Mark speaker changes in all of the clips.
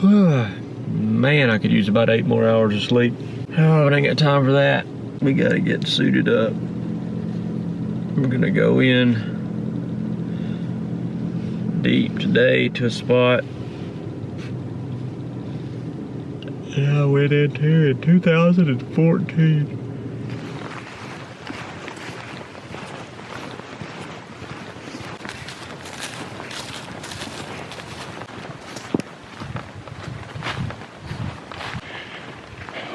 Speaker 1: Man, I could use about 8 more hours of sleep. Oh, but I ain't got time for that. We gotta get suited up. We're gonna go in deep today to a spot. Yeah, I went in here in 2014.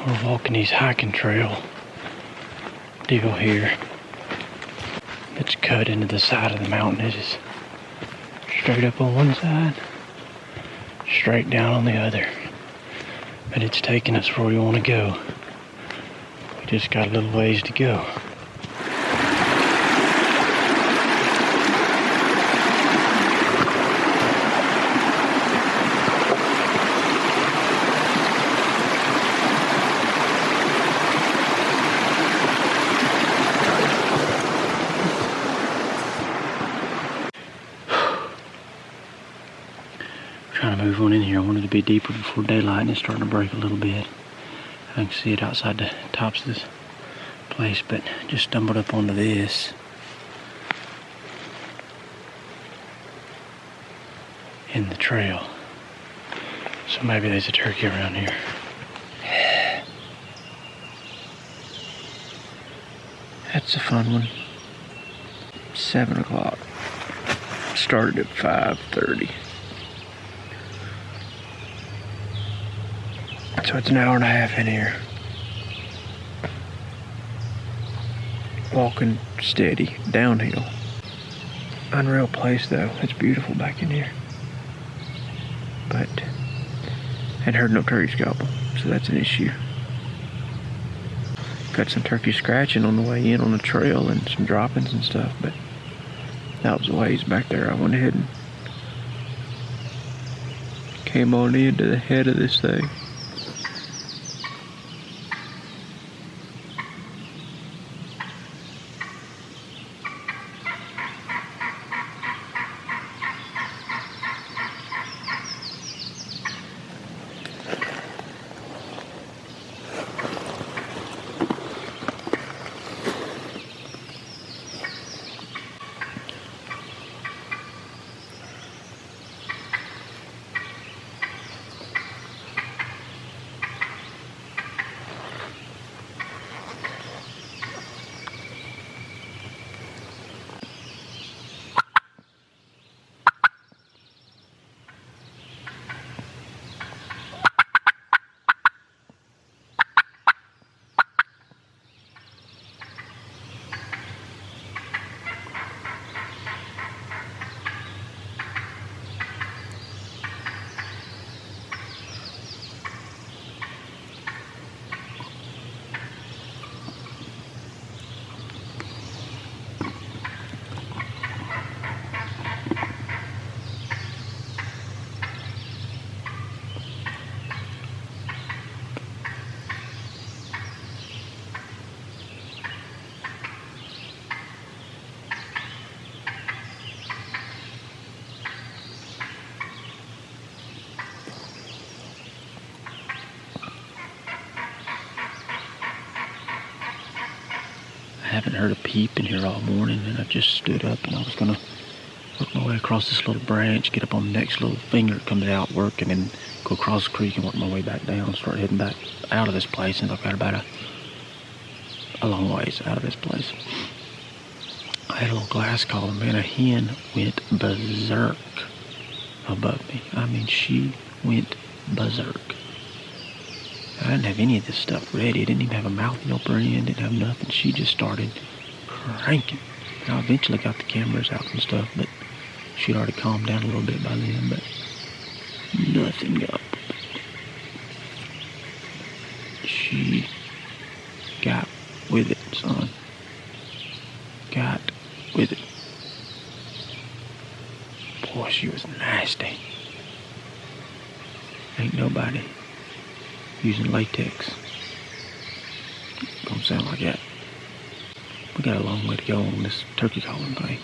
Speaker 1: We're walking these hiking trail deal here. It's cut into the side of the mountain. It is straight up on one side, straight down on the other. But it's taking us where we want to go. We just got a little ways to go. Trying to move on in here. I wanted to be deeper before daylight, and it's starting to break a little bit. I can see it outside the tops of this place, but just stumbled up onto this. In the trail. So maybe there's a turkey around here. That's a fun one. 7 o'clock. Started at 5:30. So it's an hour and a half in here. Walking steady, downhill. Unreal place though. It's beautiful back in here. But hadn't heard no turkeys gobble, so that's an issue. Got some turkey scratching on the way in on the trail and some droppings and stuff, but that was a ways back there. I went ahead and came on into the head of this thing. I haven't heard a peep in here all morning, and I just stood up and I was gonna work my way across this little branch, get up on the next little finger that comes out, work, and then go across the creek and work my way back down, start heading back out of this place. And I've got about a long ways out of this place. I had a little glass collar, man. A hen went berserk above me. I mean, she went berserk. I didn't have any of this stuff ready. I didn't even have a mouth opener in, didn't have nothing. She just started cranking. I eventually got the cameras out and stuff, but she'd already calmed down a little bit by then, but nothing got. She got with it, son. Got with it. Boy, she was nasty. Ain't nobody using latex gonna sound like that. We got a long way to go on this turkey calling thing.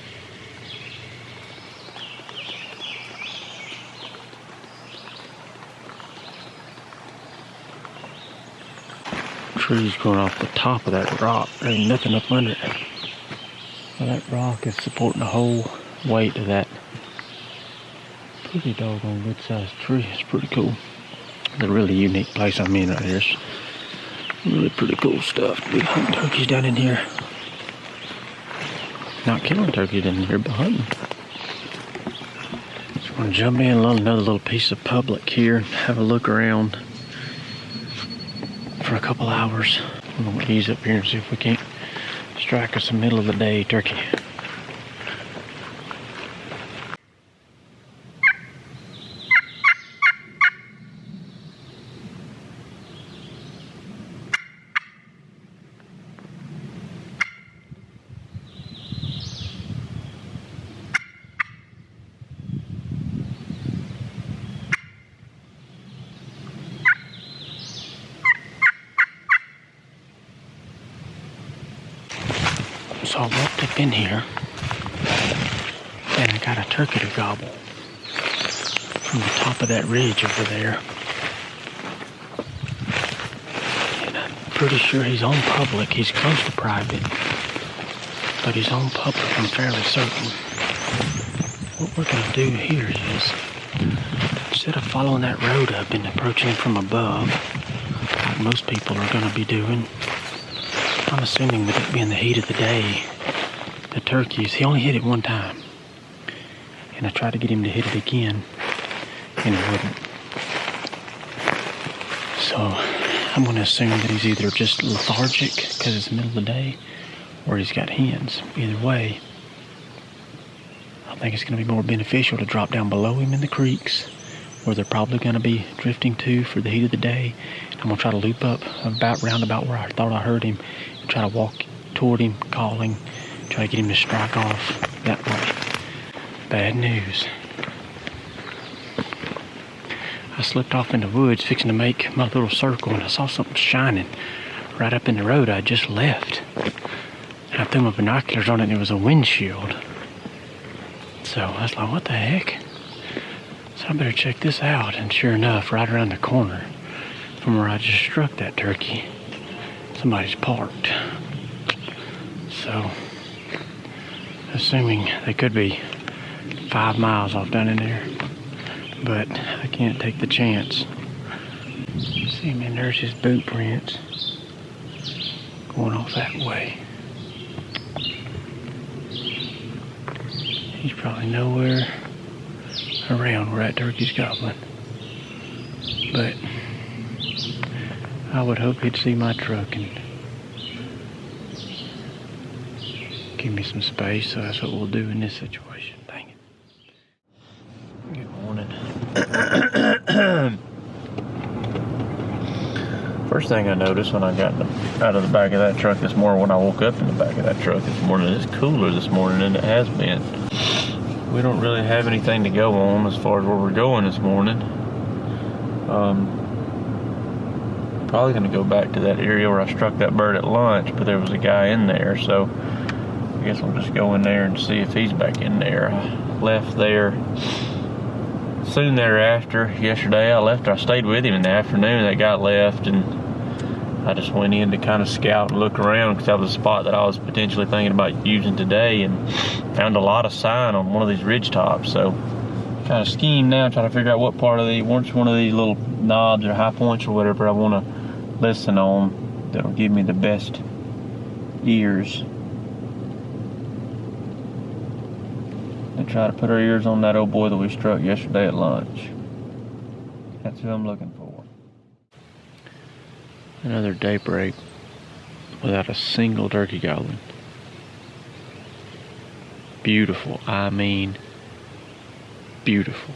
Speaker 1: trees growing off the top of that rock. There ain't nothing up under it. Well, that rock is supporting the whole weight of that pretty doggone good sized tree. It's pretty cool. It's a really unique place I'm in right here. It's really pretty cool stuff to be hunting turkeys down in here. Not killing turkeys in here, but hunting. Just want to jump in another little piece of public here and have a look around for a couple hours. I'm going to ease up here and see if we can't strike us a middle of the day turkey. So I walked up in here and I got a turkey to gobble from the top of that ridge over there. And I'm pretty sure he's on public. He's close to private, but he's on public, I'm fairly certain. What we're going to do here is, instead of following that road up and approaching him from above, like most people are going to be doing, I'm assuming with it being the heat of the day, the turkeys, he only hit it one time. And I tried to get him to hit it again, and he wouldn't. So I'm going to assume that he's either just lethargic because it's the middle of the day, or he's got hens. Either way, I think it's going to be more beneficial to drop down below him in the creeks, where they're probably going to be drifting to for the heat of the day. I'm going to try to loop up round about where I thought I heard him, and try to walk toward him, calling, try to get him to strike off that way. Bad news. I slipped off in the woods fixing to make my little circle, and I saw something shining right up in the road I just left. And I threw my binoculars on it, and it was a windshield. So I was like, what the heck? So I better check this out. And sure enough, right around the corner from where I just struck that turkey, somebody's parked. So, assuming they could be 5 miles off down in there, but I can't take the chance. See, man, there's his boot prints going off that way. He's probably nowhere around where that turkey's gobbling, but I would hope he'd see my truck and give me some space, so that's what we'll do in this situation. Dang it. Good morning. First thing I noticed when I got out of the back of that truck this morning, when I woke up in the back of that truck this morning, it's cooler this morning than it has been. We don't really have anything to go on as far as where we're going this morning. Probably going to go back to that area where I struck that bird at lunch, but there was a guy in there, so I guess we'll just go in there and see if he's back in there. I left there soon thereafter. Yesterday I stayed with him in the afternoon. That guy left, and I just went in to kind of scout and look around, because that was a spot that I was potentially thinking about using today, and found a lot of sign on one of these ridge tops. So kind of scheme now, trying to figure out what part of which one of these little knobs or high points or whatever I want to listen on that'll give me the best ears. And try to put our ears on that old boy that we struck yesterday at lunch. That's who I'm looking for. Another daybreak without a single turkey gobbling. Beautiful, I mean beautiful.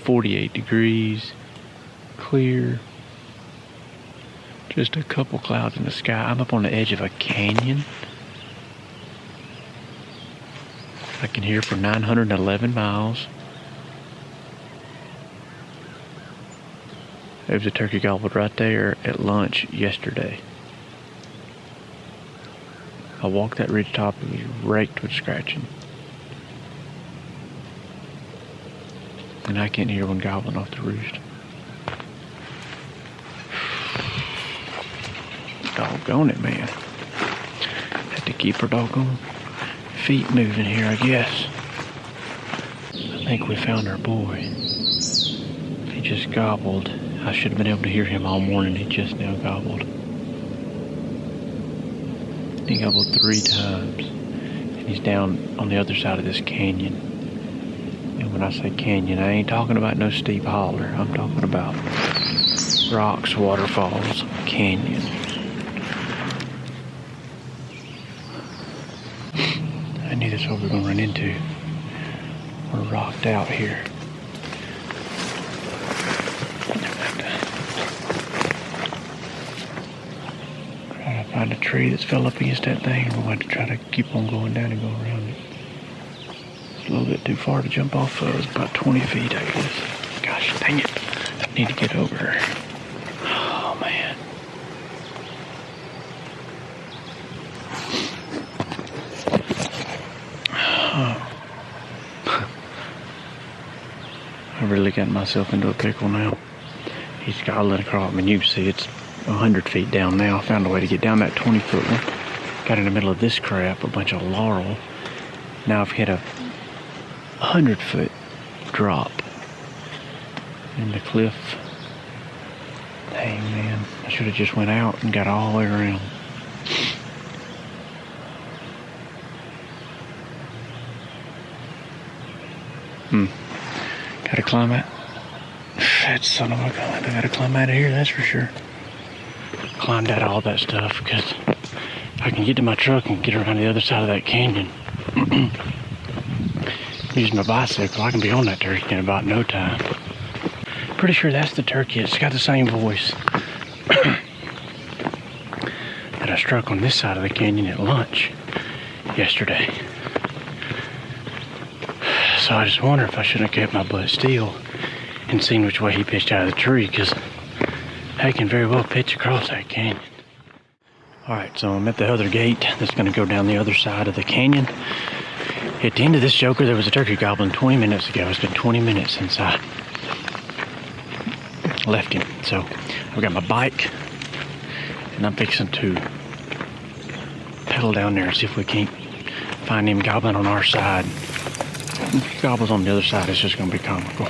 Speaker 1: 48 degrees, clear, just a couple clouds in the sky. I'm up on the edge of a canyon. I can hear for 911 miles. There was a turkey gobbled right there at lunch yesterday. I walked that ridge top, it was raked with scratching. And I can't hear one gobbling off the roost. Doggone it, man. Have to keep her doggone feet moving here, I guess. I think we found our boy. He just gobbled. I should have been able to hear him all morning. He just now gobbled. He gobbled 3 times. And he's down on the other side of this canyon. And when I say canyon, I ain't talking about no steep holler. I'm talking about rocks, waterfalls, canyon. I knew that's what we were going to run into. We're rocked out here. Try to find a tree that's fell up against that thing. We'll have to try to keep on going down and go around it. It's a little bit too far to jump off of. It's about 20 feet, I guess. Gosh, dang it. I need to get over her. Oh, man. I really got myself into a pickle now. He's gobbling across. I mean, you can see it's 100 feet down now. I found a way to get down that 20-foot one. Got in the middle of this crap, a bunch of laurel. Now I've hit a 100-foot drop in the cliff. Dang, man. I should have just went out and got all the way around. Gotta climb it. That son of a gun. I gotta climb out of here, that's for sure. Climbed out of all that stuff because if I can get to my truck and get around the other side of that canyon, using my bicycle, I can be on that turkey in about no time. Pretty sure that's the turkey. It's got the same voice that I struck on this side of the canyon at lunch yesterday. So I just wonder if I shouldn't have kept my butt still and seen which way he pitched out of the tree, because I can very well pitch across that canyon. Alright, so I'm at the other gate that's going to go down the other side of the canyon. At the end of this joker, there was a turkey gobbling 20 minutes ago. It's been 20 minutes since I left him. So I've got my bike and I'm fixing to pedal down there and see if we can't find him gobbling on our side. If he gobbles on the other side, it's just going to be comical.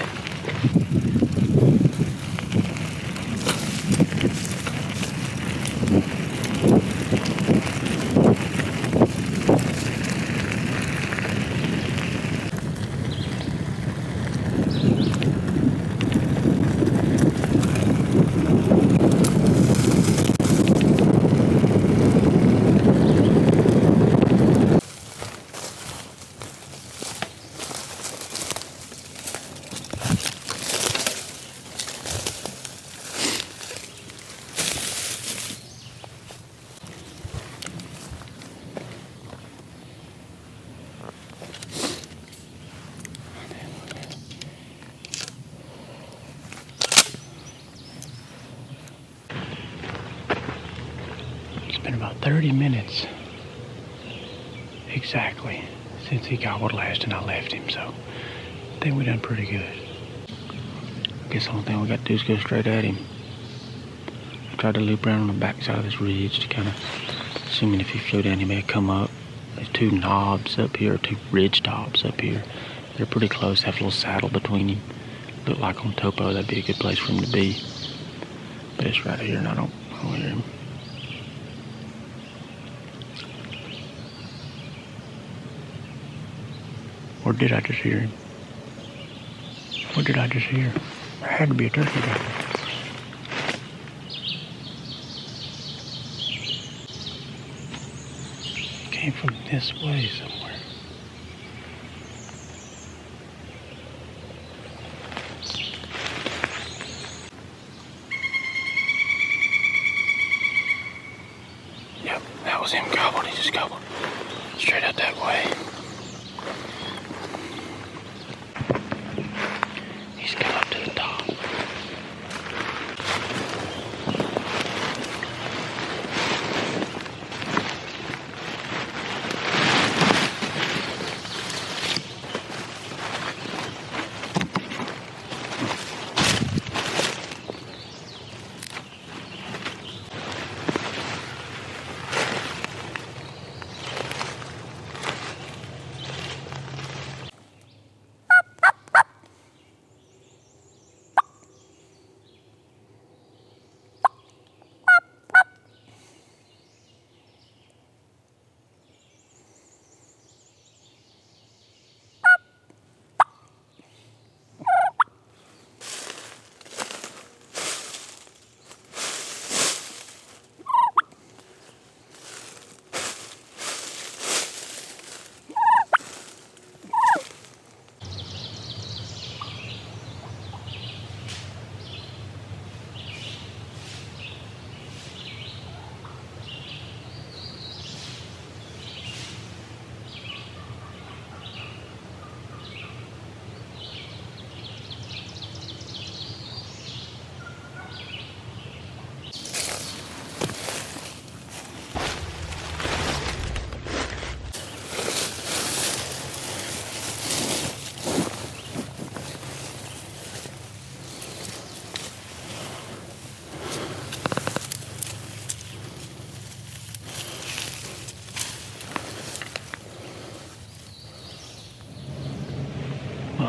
Speaker 1: Been about 30 minutes exactly since he gobbled last and I left him, so I think we done pretty good. I guess the only thing we got to do is go straight at him. I tried to loop around on the back side of this ridge to kind of, assuming if he flew down he may have come up. There's 2 knobs up here, 2 ridge tops up here. They're pretty close, have a little saddle between him. Look like on topo that'd be a good place for him to be. But it's right here and I don't hear him. Or did I just hear him? What did I just hear? There had to be a turkey back there. It came from this way somewhere. Yep, that was him gobbled. He just gobbled straight out that way. He's come up to the top.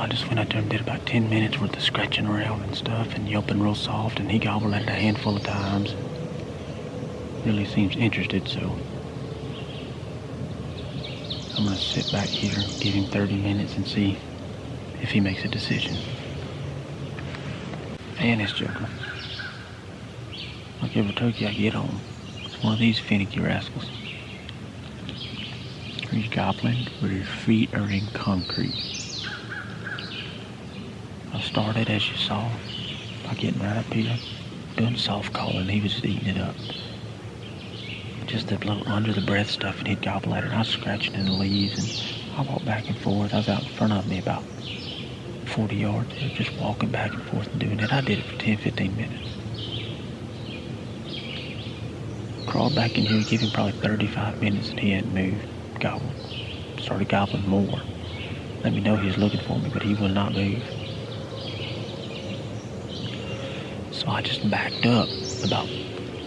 Speaker 1: I just went out there and did about 10 minutes worth of scratching around and stuff and yelping real soft, and he gobbled at it a handful of times. Really seems interested, so I'm gonna sit back here, give him 30 minutes and see if he makes a decision. And it's juggling. Like every turkey I get on, it's one of these finicky rascals. He's gobbling where your feet are in concrete. I started, as you saw, by getting right up here, doing soft calling. He was just eating it up. Just that little under the breath stuff, and he'd gobble at it. I was scratching in the leaves, and I walked back and forth. I was out in front of me about 40 yards, just walking back and forth and doing it. I did it for 10-15 minutes. Crawled back in here, give him probably 35 minutes, and he hadn't moved. Gobbled. Started gobbling more. Let me know he was looking for me, but he would not move. So I just backed up about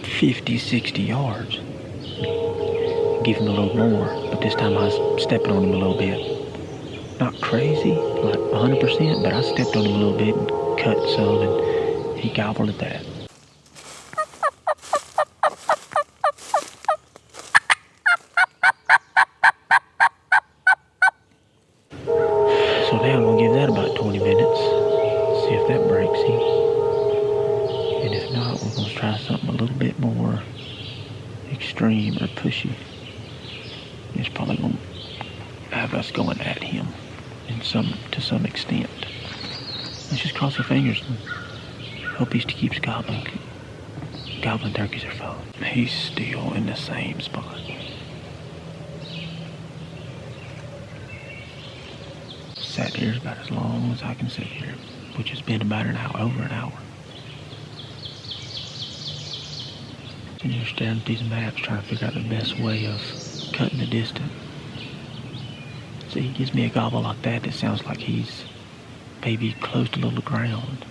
Speaker 1: 50-60 yards. Give him a little more, but this time I was stepping on him a little bit. Not crazy, like 100%, but I stepped on him a little bit and cut some, and he gobbled at that. So now I'm gonna give that about 20 minutes, see if that breaks him. And if not, we're gonna try something a little bit more extreme or pushy. It's probably gonna have us going at him to some extent. Let's just cross our fingers and hope he keeps gobbling. Gobbling turkeys are fun. He's still in the same spot. Sat here about as long as I can sit here, which has been about an hour, over an hour. And you're staring at these maps trying to figure out the best way of cutting the distance. See, he gives me a gobble like that that sounds like he's maybe close to the ground.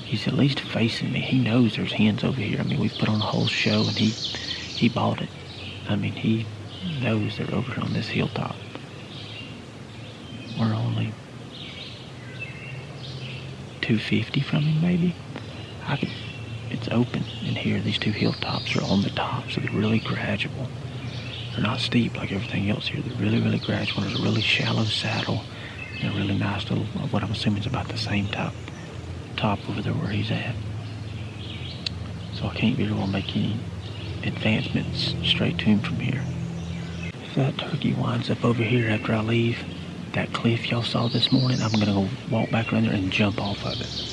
Speaker 1: He's at least facing me. He knows there's hens over here. I mean, we've put on a whole show, and he bought it. I mean, he knows they're over here on this hilltop. We're only 250 from him, maybe. It's open in here. These two hilltops are on the top, so they're really gradual. They're not steep like everything else here. They're really, really gradual. There's a really shallow saddle and a really nice little, what I'm assuming is about the same top over there where he's at. So I can't really want to make any advancements straight to him from here. If that turkey winds up over here after I leave that cliff y'all saw this morning, I'm gonna go walk back around there and jump off of it.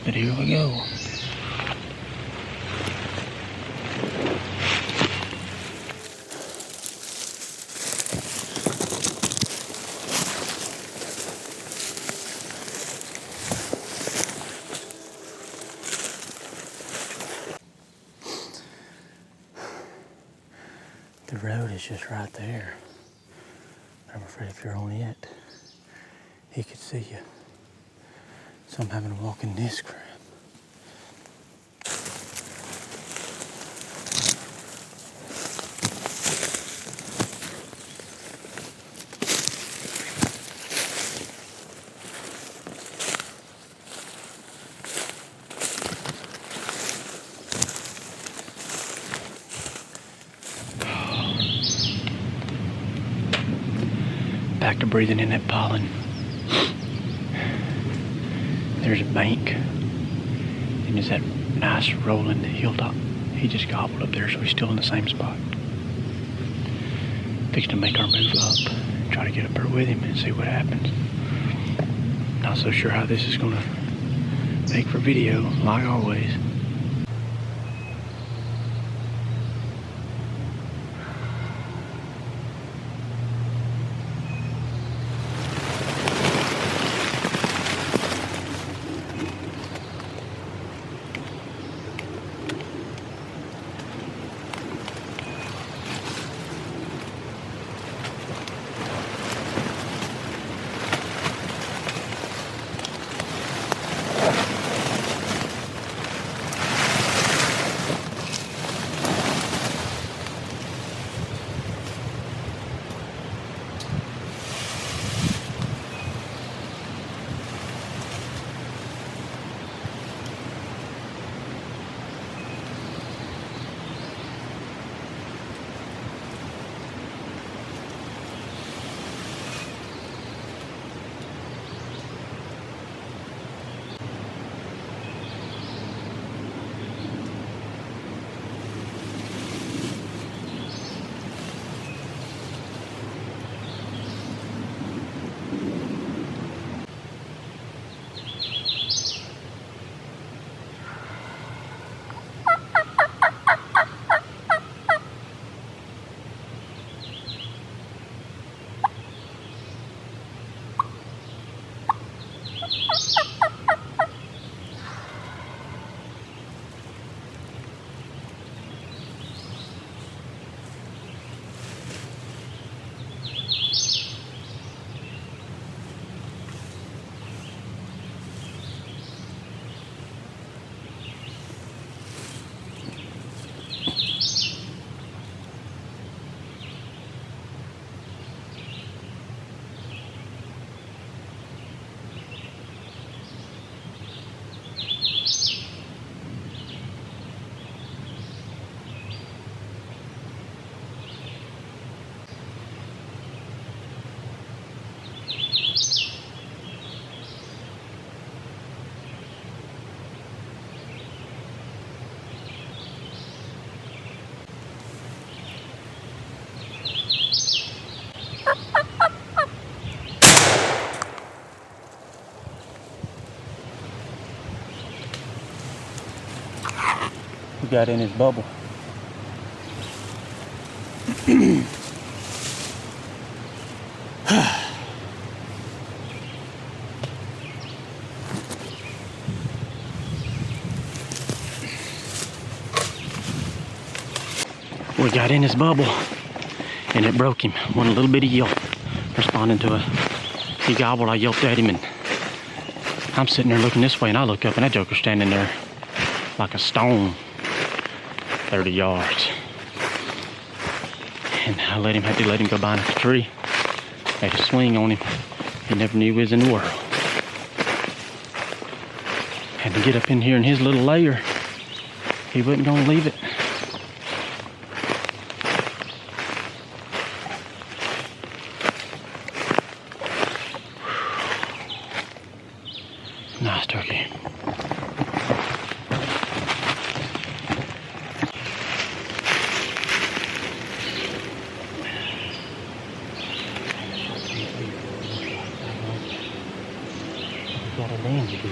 Speaker 1: But here we go. The road is just right there. I'm afraid if you're on it, he could see you. So I'm having to walk in this crap. Back to breathing in that pollen. There's a bank, and there's that nice rolling hilltop. He just gobbled up there, so he's still in the same spot. Fixing to make our move up, try to get up there with him and see what happens. Not so sure how this is gonna make for video, like always. got in his bubble. We got in his bubble and it broke him. One little bitty yelp responding to he gobbled. I yelped at him and I'm sitting there looking this way and I look up and that joker's standing there like a stone 30 yards. And I had to let him go behind the tree. Had to swing on him. He never knew he was in the world. Had to get up in here in his little lair. He wasn't gonna leave it. Nice turkey. Got a land to do.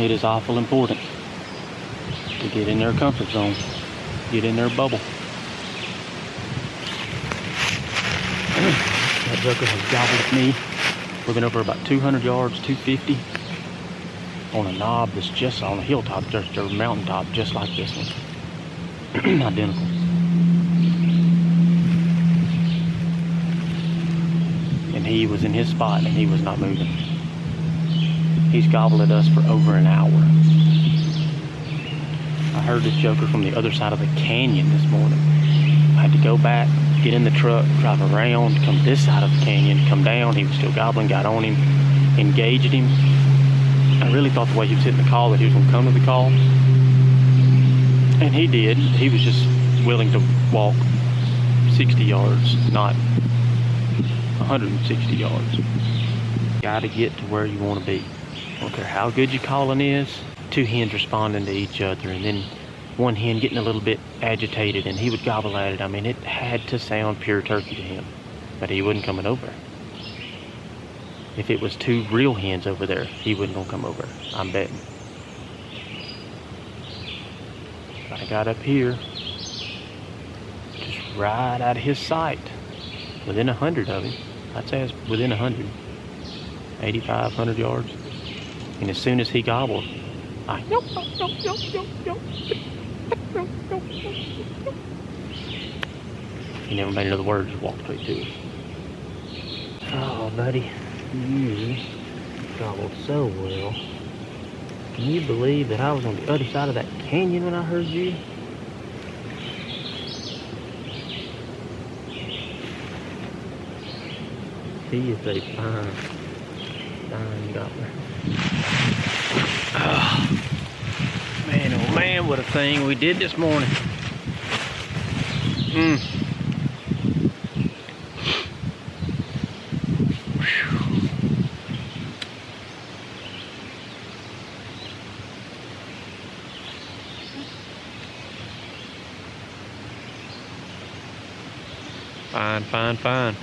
Speaker 1: It is awful important to get in their comfort zone, get in their bubble. That joker has gobbled at me. We've been over about 200 yards, 250, on a knob that's just on a hilltop, just a mountaintop, just like this one. Identical. And he was in his spot and he was not moving. He's gobbled at us for over an hour. I heard this joker from the other side of the canyon this morning. I had to go back, get in the truck, drive around, come this side of the canyon, come down. He was still gobbling, got on him, engaged him. I really thought the way he was hitting the call that he was going to come to the call. And he did. He was just willing to walk 60 yards, not 160 yards. Got to get to where you want to be. I don't care how good your calling is. Two hens responding to each other, and then one hen getting a little bit agitated, and he would gobble at it. I mean, it had to sound pure turkey to him, but he wasn't coming over. If it was two real hens over there, he wasn't gonna come over, I'm betting. I got up here, just right out of his sight, within 100 of him. I'd say it's within 100, 85, 100 yards. And as soon as he gobbled, I yelp, yelp, yelp, yelp, yelp, yelp. He never made another word, just walked straight to it. Oh, buddy, you gobbled so well. Can you believe that I was on the other side of that canyon when I heard you? He is a fine gobbler. Oh, man, what a thing we did this morning. Fine.